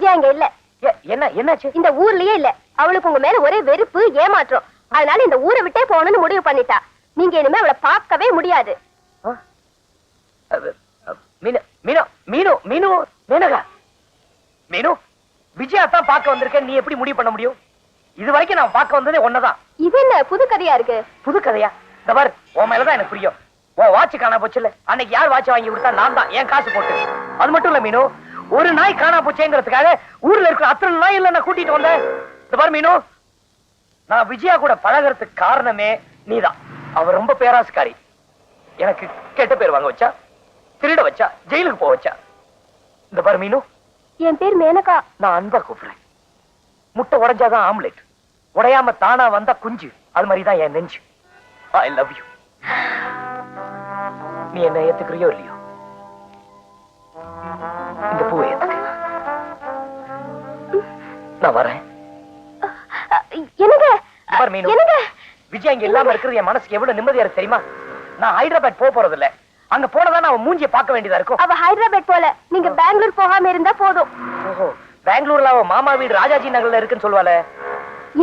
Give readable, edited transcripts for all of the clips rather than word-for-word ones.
விஜயா இங்க இல்ல. என்னாச்சு? இந்த ஊர்லயே இல்ல. அவளுக்கு உங்க மேல ஒரே வெறுப்பு, ஏமாற்றம். அதனால இந்த ஊரை விட்டே போகணும்னு முடிவு பண்ணிட்டா. நீங்க இனிமே அவளை பார்க்கவே முடியாது. மீனு, விஜயா தான் பார்க்க வந்திருக்கேன். நீ எப்படி முடிவு பண்ண முடியும்? இது வரைக்கும் நான் பார்க்க வந்ததே ஒன்னதான். இது என்ன புது கதையா இருக்கு? புது கதையா? இந்த பாரு, உன் மேலதான் எனக்கு புரியும். உன் வாட்ச் காணா போச்சுல, அன்னைக்கு யார் வாட்ச் வாங்கி கொடுத்தா? நான் தான், என் காசு போட்டு. அது மட்டும் இல்ல மீனு, ஒரு நாய் காணா போச்சேங்கிறதுக்காக ஊர்ல இருக்கிற அத்தனை நாய் இல்ல நான் கூட்டிட்டு வந்தேன். இந்த பாரு மீனு, நான் விஜயா கூட பழகிறதுக்கு காரணமே நீதான். அவ ரொம்ப பேராசுக்காரி. எனக்கு கெட்ட பேர் வாங்க வச்சா, திருட வச்சா, ஜெயிலுக்கு போக வச்சா. இந்த பாரு மீனு, என் பேர் மேனகா. நான் அன்பா கூப்பிடுறேன். முட்டை உடைஞ்சாதான் ஆம்லெட், உடையாம தானா வந்தா குஞ்சு. அது மாதிரிதான் என் நெஞ்சு. I love you. நீ என்ன ஏத்துக்கிறியோ இல்லையோ, இந்த பூவை ஏத்துக்க. நான் வரேன். என்னங்க? விஜய் இங்க இல்லாம இருக்கிறது என் மனசுக்கு எவ்வளவு நிம்மதியா இருக்கு தெரியுமா? நான் ஹைதராபாத் போறது இல்ல. அங்க போனதான் அவன் மூஞ்சிய பார்க்க வேண்டியதா இருக்கும். அவ ஹைதராபாத் போல, நீங்க பெங்களூர் போகாம இருந்தா போதும். ஓஹோ, பெங்களூர்ல அவ மாமா வீடு ராஜாஜி நகர்ல இருக்குன்னு சொல்வாளே.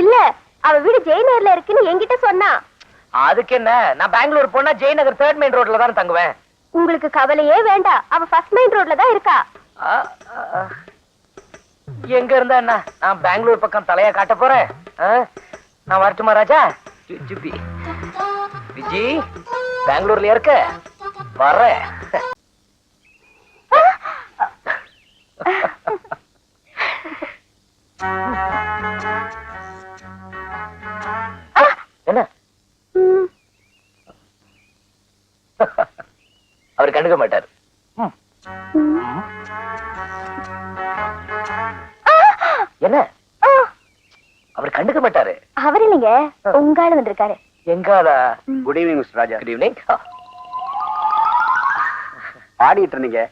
இல்ல, அவ வீடு ஜெயநகர்ல இருக்குன்னு என்கிட்ட சொன்னா. அதுக்கு என்ன, நான் பெங்களூர் போனா ஜெயநகர் 3rd மெயின் ரோட்ல தான் தங்குவேன். உங்களுக்கு கவலையே வேண்டாம், அவ 1st மெயின் ரோட்ல தான் இருக்கா. எங்க இருந்தா என்ன, நான் பெங்களூர் பக்கம் தலையா காட்ட போறேன். நான் வரட்டுமா ராஜா? விஜய் பெங்களூர்ல இருக்க, வர்றேன். என்ன அவர் கண்டுக்க மாட்டார். என்ன அவர் கண்டுக்க மாட்டாரு? அவர் இல்லைங்க, உங்கால வந்திருக்காரு. எங்கால? Good evening mister Raja. Good evening. பாடிட்டு இருந்தீங்க,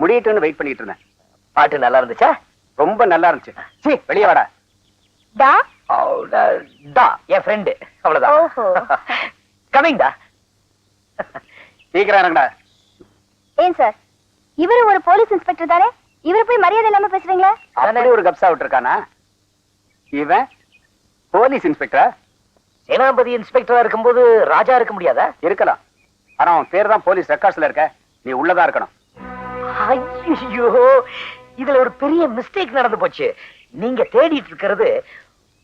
முடியட்டுன்னு வெயிட் பண்ணிட்டு இருந்தேன். பாட்டு நல்லா இருந்துச்சா? ரொம்ப நல்லா இருந்துச்சு. சீ, வெளியே வாடா. டா டா என் ஃப்ரெண்ட், அவ்வளவுதான். ஓஹோ. கமிங் டா. சீக்கிரம் இறங்கடா. ஏன் சார், இவரு ஒரு போலீஸ் இன்ஸ்பெக்டர் தானே, இவரு போய் மரியாதை இல்லாம பேசுறீங்களா? அப்படி ஒரு கப்ஸா விட்டுருக்கானா? இவன் போலீஸ் இன்ஸ்பெக்டரா? சேனாபதி இன்ஸ்பெக்டரா இருக்கும்போது ராஜா இருக்க முடியாதா? இருக்கலாம், ஆனா அவன் பேர் தான் போலீஸ் ரெக்கார்ட்ஸ்ல இருக்க. நீ உள்ளதா இருக்கணும். ஐயோ, இதுல ஒரு பெரிய மிஸ்டேக் நடந்து போச்சு. நீங்க தேடிட்டு இருக்கிறது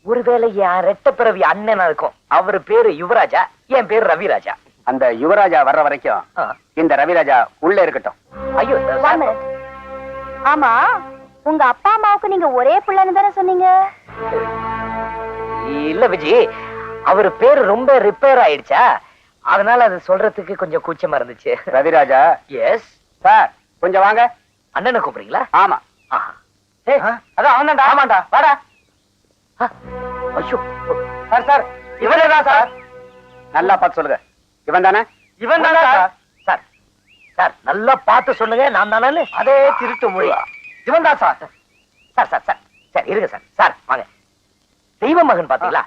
ஒருவேளை என் ரெட்ட பிறவி அண்ணனா இருக்கும். அவரு பேரு யுவராஜா, என் பேரு ரவிராஜா. அந்த யுவராஜா வர்ற வரைக்கும் இந்த ரவிராஜா உள்ள இருக்கட்டும். ஐயோ, ஆமா, உங்க அப்பா அம்மாவுக்கு நீங்க ஒரே பிள்ளைன்னு தானே சொன்னீங்க? இல்ல விஜய், அவரு பேரு ரொம்ப ரிப்பேர் ஆயிடுச்சா, அதனால அது சொல்றதுக்கு கொஞ்சம் கூச்சமா இருந்துச்சு. ரவிராஜா. எஸ் சார், கொஞ்சம் வாங்க. அண்ணனை கூப்பிடுறீங்களா? ஆமா. அதான் அவன்தான்டா. ஆமாண்டா, வாடா. ஐயோ சார், சார் இவனேதான் சார். நல்லா பார்த்து சொல்லுங்க. இவன் தானே? இவன் தானே சார். சார் சார், நல்லா பார்த்து சொல்லுங்க. நான் தானே? அதே திருட்டு மொழி. இவன் தான் sir. Sir sir sir sir இருங்க சார். சார் வாங்க. தெய்வ மகன் பாத்தீங்களா?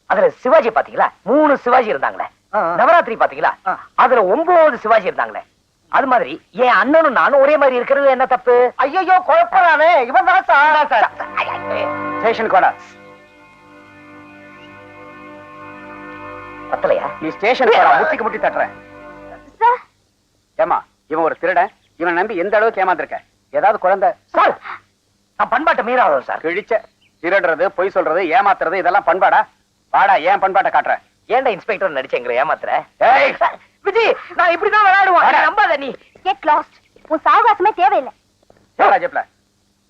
அதுல சிவாஜி பாத்தீங்களா? 3 சிவாஜி இருந்தாங்களே. நவராத்திரி பாத்தீங்களா? அதுல 9 சிவாஜி இருந்தாங்களே. அது மாதிரி என் அண்ணனும் நானும் ஒரே மாதிரி இருக்கிறது என்ன தப்பு? ஐயோ, குழப்பறானே. இவன் தான் சார். ஸ்டேஷனுக்கு வாடா. பத்தலையா? நீ ஸ்டேஷனுக்கு வாடா. முட்டிக்கு முட்டி தட்டுறேன். ஏமா, இவன் ஒரு திருடன். இவன் நம்பி எந்த அளவுக்கு ஏமாந்திருக்க? ஏதாவது குழந்தை? சார், நான் பண்பாட்டை மீறாதவன் சார். கிழிச்ச திருடுறது, பொய் சொல்றது, ஏமாத்துறது, இதெல்லாம் பண்பாடா? வாடா, ஏன் பண்பாட்டை காட்டுறேன். ஏன்டா இன்ஸ்பெக்டர் நடிச்ச எங்களை ஏமாத்துற? விஜய், நான் இப்படிதான் விளையாடுவான். நம்பாத நீ. Get lost. உன் சாவகாசமே தேவையில்லை. ராஜப்ல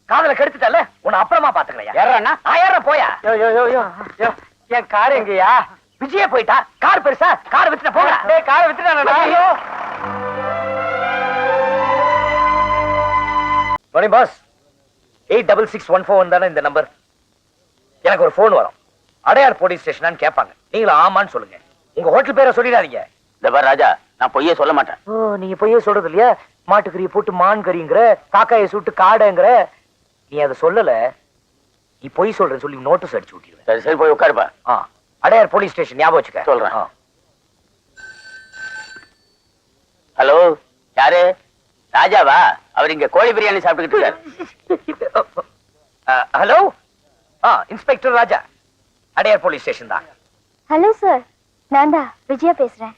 காதல கெடுத்துட்டல, உன்னை அப்புறமா பாத்துக்கலையா? ஏறா? நான் ஏற போயா? என் கார் எங்கயா? விஜய போயிட்டா. கார் பெருசா? கார் வித்துட்ட போங்க. டேய், கார் வித்துட்டானடா. ஐயோ மணி பாஸ், 866141 தானே இந்த நம்பர்? எனக்கு ஒரு போன் வரும். அடையார் போலீஸ் ஸ்டேஷனான்னு கேட்பாங்க. நீங்களா ஆமான்னு சொல்லுங்க. உங்க ஹோட்டல் பேரை சொல்லிடாதீங்க. இந்த பார் ராஜா, நான் பொய்யே சொல்ல மாட்டேன். நீங்க பொய்யே சொல்றது இல்லையா? மாட்டுக்கறியை போட்டு மான் கறிங்கிற, காக்காயை சுட்டு காடைங்கிற. நீ அதை சொல்லல, நீ பொய் சொல்றேன்னு சொல்லி நோட்டீஸ் அடிச்சு விட்டுருவேன். சரி சரி, போய் உட்காருப்பா. அடையார் போலீஸ் ஸ்டேஷன் ஞாபகம் வச்சுக்க. சொல்றேன். ஹலோ, யாரு? ராஜாவா? அவர் இங்க கோழி பிரியாணி சாப்பிட்டுக்கிட்டு இருக்காரு. ஹலோ இன்ஸ்பெக்டர் ராஜா, அடையார் போலீஸ் ஸ்டேஷன் தான். ஹலோ சார், நான் தான் விஜயா பேசுறேன்.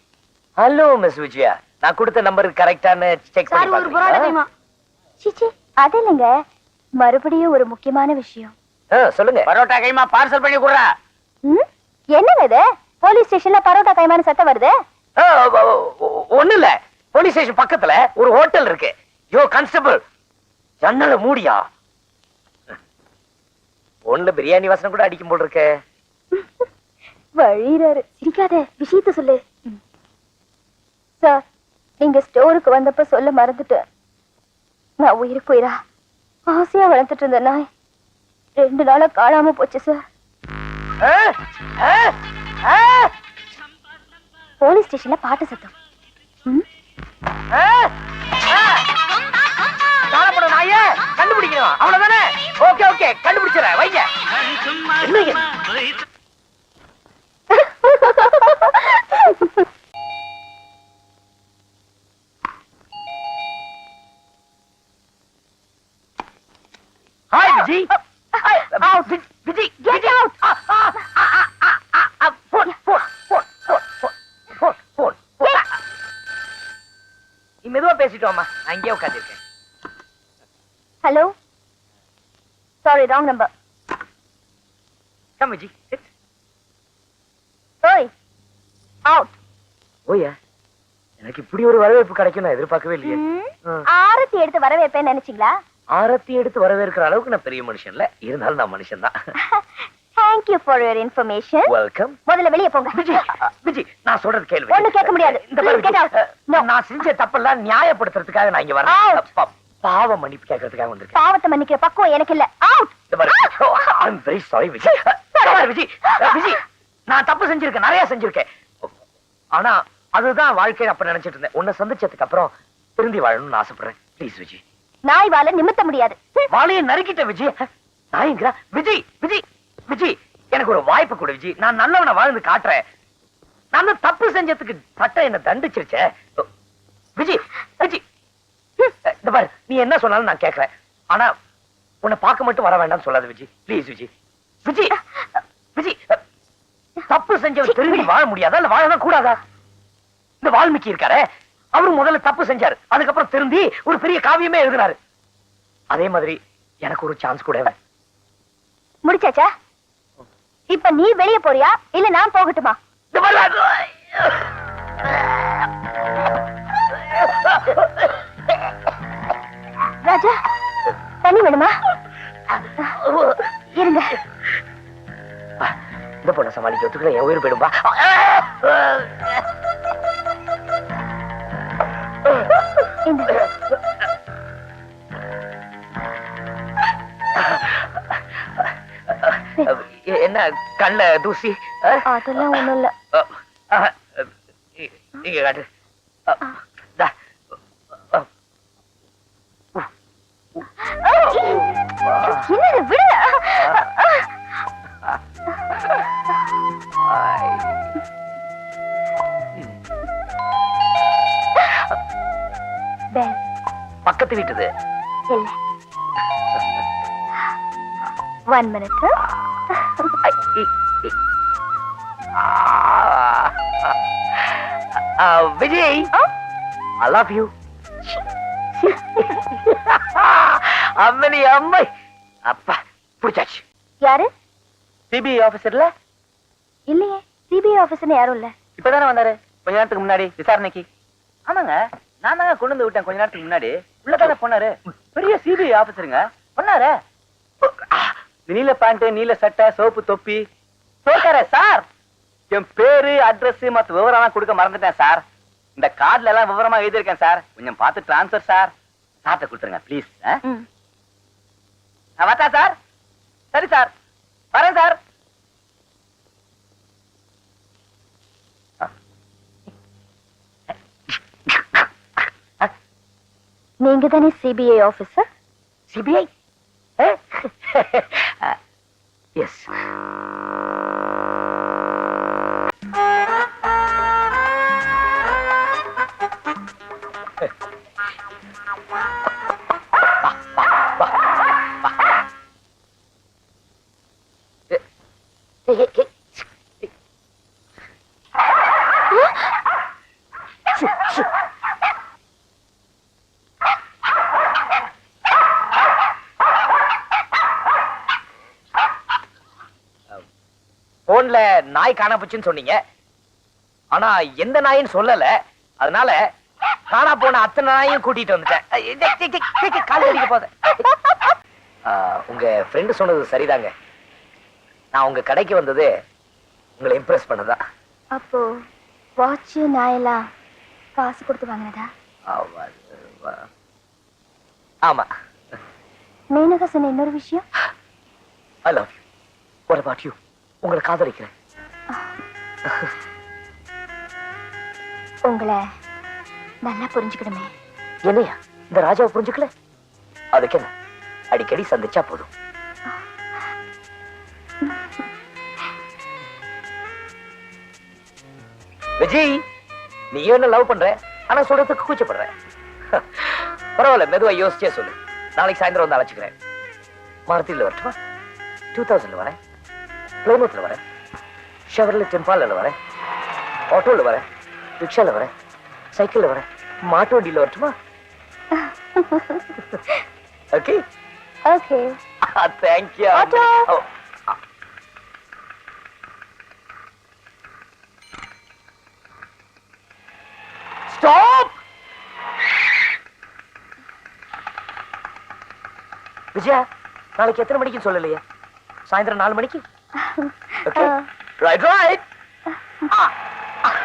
ஹலோ மிஸ் விஜயா, நான் கொடுத்த நம்பருக்கு கரெக்டானு செக் பண்ணி பாருங்க. சிச்சி, அது இல்லைங்க, மறுபடியும் ஒரு முக்கியமான விஷயம். சொல்லுங்க. பரோட்டா கைமா பார்சல் பண்ணி குடுறா. என்னங்க இது? போலீஸ் ஸ்டேஷன்ல பரோட்டா கைமான சத்தம் வருது. ஒண்ணு இல்ல, போலீஸ் ஸ்டேஷன் பக்கத்துல ஒரு ஹோட்டல் இருக்கு. யோ கான்ஸ்டபிள், ஜன்னல மூடியா. ஒண்ணுல பிரியாணி வாசனை கூட அடிக்கும் போல் இருக்கு. வழிறாரு. சிரிக்காத, விஷயத்த சொல்லு. சார், நீங்க ஸ்டோருக்கு வந்தப்ப சொல்ல மறந்துட்டேன். நான் உயிரா ஆசையா வளர்த்துட்டு இருந்த நாய் 2 நாளா காணாம போச்சு சார். போலீஸ் ஸ்டேஷன்ல பாட்டு சத்தம். நாயே கண்டுபிடிக்கணும், அவ்வளவுதானே? ஓகே ஓகே, கண்டுபிடிச்சறேன், வைங்க. Hi Viji. Viji, get out. நீ மெதுவா பேசிட்டு வாமா, நான் இங்கே உட்கார்ந்திருக்கேன். Hello, sorry, wrong number. Come Viji, sit. ஓய், அவுட். ஓயா, எனக்கு இப்படி ஒரு வரவேற்பு கிடைக்கும் நான் எதிர்பார்க்கவே இல்லையே. ஆரத்தி எடுத்து வரவேற்பேன்னு நினைச்சீங்களா? ஆரத்தி எடுத்து வரவேற்கிற அளவுக்கு நான் பெரிய மனுஷன் இல்ல, இருந்தாலும் நான் மனுஷன் தான். Thank you for your information. Welcome. முதல்ல வெளிய போங்க. விஜி, விஜி, நான் சொல்றது கேள்வி. ஒண்ணு கேட்க முடியாது. இந்த Please get out. No. நான் செஞ்ச தப்பெல்லாம் நியாயப்படுத்துறதுக்காக நான் இங்க வரேன். பாவ மன்னிப்பு கேட்கறதுக்காக வந்திருக்கேன். பாவத்தை மன்னிக்கிற பக்குவம் எனக்கு இல்ல. Out. I'm very sorry Viji. Viji, Viji, நான் தப்பு செஞ்சிருக்கேன், நிறைய செஞ்சிருக்கேன். ஆனா அதுதான் வாழ்க்கையை அப்ப நினைச்சிட்டு இருந்தேன். உன்னை சந்திச்சதுக்கு அப்புறம் திரும்பி வாழணும்னு ஆசைப்படுறேன். ப்ளீஸ் விஜி. நாய் வாழ நிமித்த முடியாது. வாழையை நறுக்கிட்ட விஜி. நாய்ங்கறா. விஜி, விஜி, விஜி, எனக்கு ஒரு வாய்ப்பு கொடு விஜி. நான் நல்லவனை வாழ்ந்து காட்டுறேன். நான் தப்பு செஞ்சதுக்கு சட்டம் என்ன தண்டிச்சிருச்சே. விஜி, விஜி, இந்த பாரு, நீ என்ன சொன்னாலும் நான் கேட்கிறேன். ஆனா உன்னை பார்க்க மட்டும் வர வேண்டாம்னு சொல்லாத விஜி. ப்ளீஸ் விஜி. விஜி, விஜி, தப்பு செஞ்சவன் திரும்பி வாழ முடியாதா இல்ல வாழதான் கூடாதா? இந்த வால்மீகி இருக்காரு, அவரு முதல்ல தப்பு செஞ்சாரு, அதுக்கப்புறம் திரும்பி ஒரு பெரிய காவியமே எழுதினாரு. அதே மாதிரி எனக்கு ஒரு சான்ஸ் கூட. முடிச்சாச்சா? இப்ப நீ வெளிய போறியா இல்ல நான் போகட்டுமா? ராஜா, தண்ணி வேணுமா? இருங்க. இந்த பொண்ணை சமாளிக்கிறதுக்குள்ள என் உயிர் போயிடும்பா. என்ன கண்ண தூசி? அதெல்லாம் ஒண்ணும் இல்ல. இங்க காட்டு. என்னது விடு. பக்கத்து வீட்டுது இல்ல. 1 minute. Vijay, I love you. அம்மனி அம்மை அப்பா புடிச்சாச்சு. யாரு? சிபிஐ ஆபீசர்ல? இல்லையே, சிபிஐ ஆபீசர்னு யாரும் இல்ல. இப்பதானே வந்தாரு கொஞ்ச நேரத்துக்கு முன்னாடி விசாரணைக்கு. ஆமாங்க, நான் தாங்க கொண்டு வந்து விட்டேன் கொஞ்ச நேரத்துக்கு முன்னாடி. உள்ளதானே போனாரு, பெரிய சிபிஐ ஆபீசருங்க. பண்ணாரு, நீல பேண்ட், நீல சட்டை, சோப்பு தொப்பி போட்டாரே சார். என் பேரு, அட்ரஸ், மத்த விவரம் எல்லாம் கொடுக்க மறந்துட்டேன் சார். இந்த கார்டுல எல்லாம் விவரமா எழுதியிருக்கேன் சார். கொஞ்சம் பார்த்து டிரான்ஸ்பர் சார். சார்ட்ட கொடுத்துருங்க ப்ளீஸ். வரட்டா சார்? சரி சார், வரேன் சார். நீங்க தானே சிபிஐ ஆபீசர்? சிபிஐ? எஸ். போன்ல நாய் காணா போச்சுன்னு சொன்னீங்க, ஆனா எந்த நாயின்னு சொல்லல. அதனால காணா போன அத்தனை நாயும் கூட்டிட்டு வந்துட்டேன். கால் கடிக்க போத. உங்க ஃப்ரெண்டு சொன்னது சரிதாங்க. நான் உங்க கடைக்கு வந்தது உங்களை இம்ப்ரெஸ் பண்ணதான். அப்போ வாட்ச் நாயெல்லாம் காசு கொடுத்து வாங்கினதா? ஆமா. மேனகா சொன்ன இன்னொரு விஷயம், I love you. What about you? உங்களை காதலிக்கிறேன். உங்களை நல்லா புரிஞ்சுக்கணுமே. என்னையா இந்த ராஜாவை புரிஞ்சுக்கல? அதுக்கு என்ன, அடிக்கடி சந்திச்சா போதும். விஜய், நீ என்ன லவ் பண்ற, ஆனா சொல்றதுக்கு கூச்சப்படுற. பரவாயில்ல, மெதுவா யோசிச்சே சொல்லு. நாளைக்கு சாயந்தரம் வந்து அழைச்சுக்கிறேன். மாருதியில வரட்டுமா? 2000 வரேன், பிளைமூத்ல வரேன், ஷவர்ல டெம்பால வரேன், ஆட்டோல வரேன், ரிக்ஷால வரேன், சைக்கிள்ல வரேன், மாட்டு வண்டியில வரட்டுமா? Okay okay. Thank you. Auto. Stop. Vijaya, நாளைக்கு எத்தனை மணிக்கு சொல்லலையே? சாயந்தரம் 4 மணிக்கு. Okay, right right.